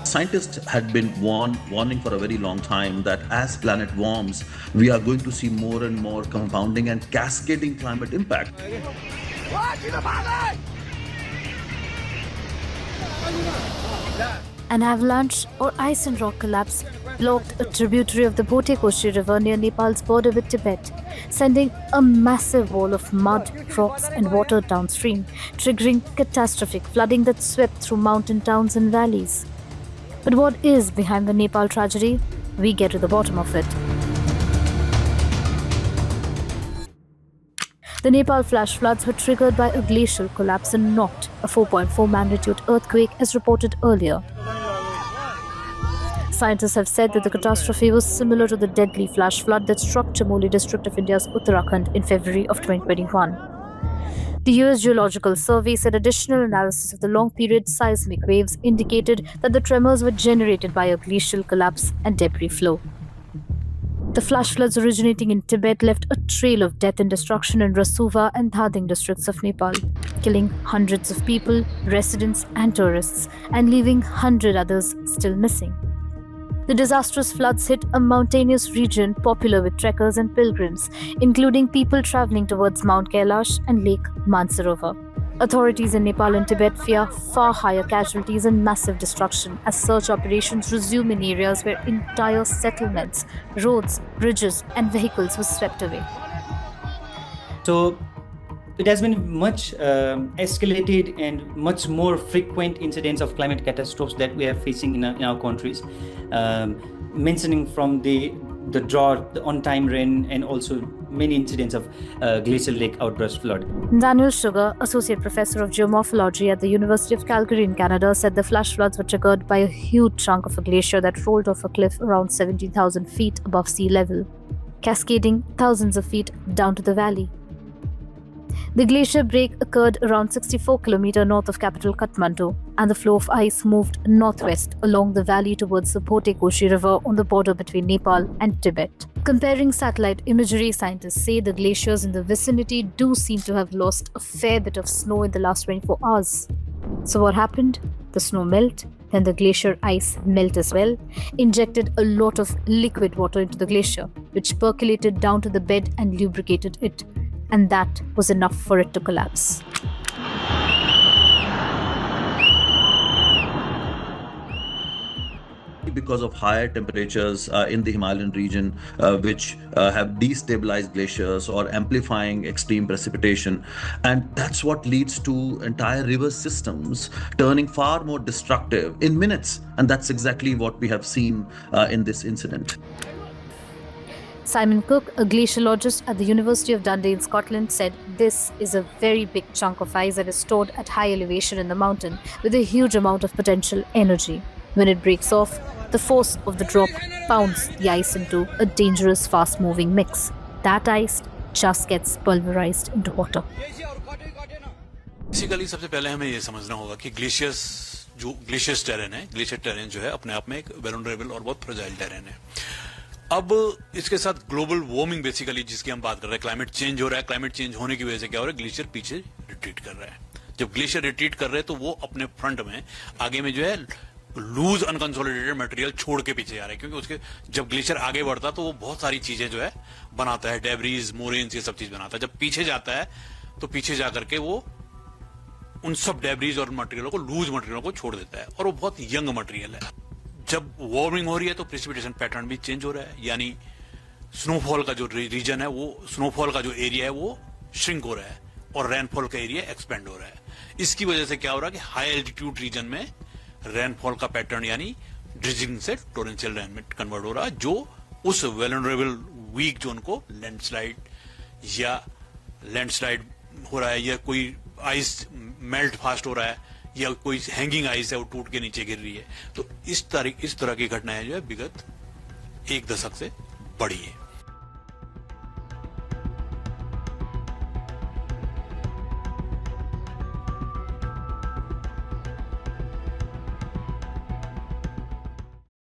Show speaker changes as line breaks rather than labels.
Scientists had been warning for a very long time that as planet warms, we are going to see more and more compounding and cascading climate impact.
An avalanche or ice and rock collapse blocked a tributary of the Botekoshi River near Nepal's border with Tibet, sending a massive wall of mud, rocks and water downstream, triggering catastrophic flooding that swept through mountain towns and valleys. But what is behind the Nepal tragedy? We get to the bottom of it. The Nepal flash floods were triggered by a glacial collapse and not a 4.4 magnitude earthquake as reported earlier. Scientists have said that the catastrophe was similar to the deadly flash flood that struck Chamoli district of India's Uttarakhand in February of 2021. The US Geological Survey said additional analysis of the long-period seismic waves indicated that the tremors were generated by a glacial collapse and debris flow. The flash floods originating in Tibet left a trail of death and destruction in Rasuva and Dhading districts of Nepal, killing hundreds of people, residents and tourists, and leaving 100 others still missing. The disastrous floods hit a mountainous region popular with trekkers and pilgrims, including people traveling towards Mount Kailash and Lake Mansarovar. Authorities in Nepal and Tibet fear far higher casualties and massive destruction as search operations resume in areas where entire settlements, roads, bridges, and vehicles were swept away.
So it has been much escalated and much more frequent incidents of climate catastrophes that we are facing in our countries, mentioning from the drought, the on-time rain, and also many incidents of glacial lake outburst flood.
Daniel Sugar, Associate Professor of Geomorphology at the University of Calgary in Canada, said the flash floods were triggered by a huge chunk of a glacier that rolled off a cliff around 17,000 feet above sea level, cascading thousands of feet down to the valley. The glacier break occurred around 64 km north of capital Kathmandu, and the flow of ice moved northwest along the valley towards the Botekoshi River on the border between Nepal and Tibet. Comparing satellite imagery, scientists say the glaciers in the vicinity do seem to have lost a fair bit of snow in the last 24 hours. So what happened? The snow melt, then the glacier ice melt as well, injected a lot of liquid water into the glacier, which percolated down to the bed and lubricated it. And that was enough for it to collapse.
Because of higher temperatures in the Himalayan region, which have destabilized glaciers or amplifying extreme precipitation. And that's what leads to entire river systems turning far more destructive in minutes. And that's exactly what we have seen in this incident.
Simon Cook, a glaciologist at the University of Dundee in Scotland, said this is a very big chunk of ice that is stored at high elevation in the mountain with a huge amount of potential energy. When it breaks off, the force of the drop pounds the ice into a dangerous, fast-moving mix. That ice just gets pulverized into water.
Basically सबसे पहले हमें ये समझना होगा कि ग्लेशियस terrain जो है अपने आप में एक वल्नरेबल और बहुत फ्रेजाइल टेरेन है। अब इसके साथ ग्लोबल वार्मिंग बेसिकली जिसकी हम बात कर रहे हैं, क्लाइमेट चेंज हो रहा है। क्लाइमेट चेंज होने की वजह से क्या हो रहा है, ग्लेशियर पीछे रिट्रीट कर रहा है। जब ग्लेशियर रिट्रीट कर रहे हैं तो वो अपने फ्रंट में आगे में जो है लूज अनकंसोलिडेटेड मटेरियल छोड़ के पीछे जा रहे हैं, क्योंकि उसके जब ग्लेशियर आगे बढ़ता है तो वो बहुत सारी चीजें जो है बनाता है, डेब्रीज, मोरेन्स, ये सब चीज बनाता है। जब पीछे जाता है तो पीछे जाकर के वो उन सब डेब्रीज और मटेरियलों को, लूज मटेरियलों को छोड़ देता है, और वो बहुत यंग मटेरियल है। जब वार्मिंग हो रही है तो प्रेसिपिटेशन पैटर्न भी चेंज हो रहा है, यानी स्नोफॉल का जो रीजन है, वो स्नोफॉल का जो एरिया है वो श्रिंक हो रहा है और रेनफॉल का एरिया एक्सपेंड हो रहा है। इसकी वजह से क्या हो रहा है कि हाई एल्टीट्यूड रीजन में रेनफॉल का पैटर्न यानी ड्रिजिंग से टोरेंशियल रेन में कन्वर्ट हो रहा है, जो उस वल्नरेबल वीक जोन को लैंडस्लाइड हो रहा है, या कोई आइस मेल्ट फास्ट हो रहा है, या कोई हैंगिंग आइस है वो टूट के नीचे गिर रही है। तो इस तरह की घटनाएं जो है विगत एक दशक से बढ़ी है।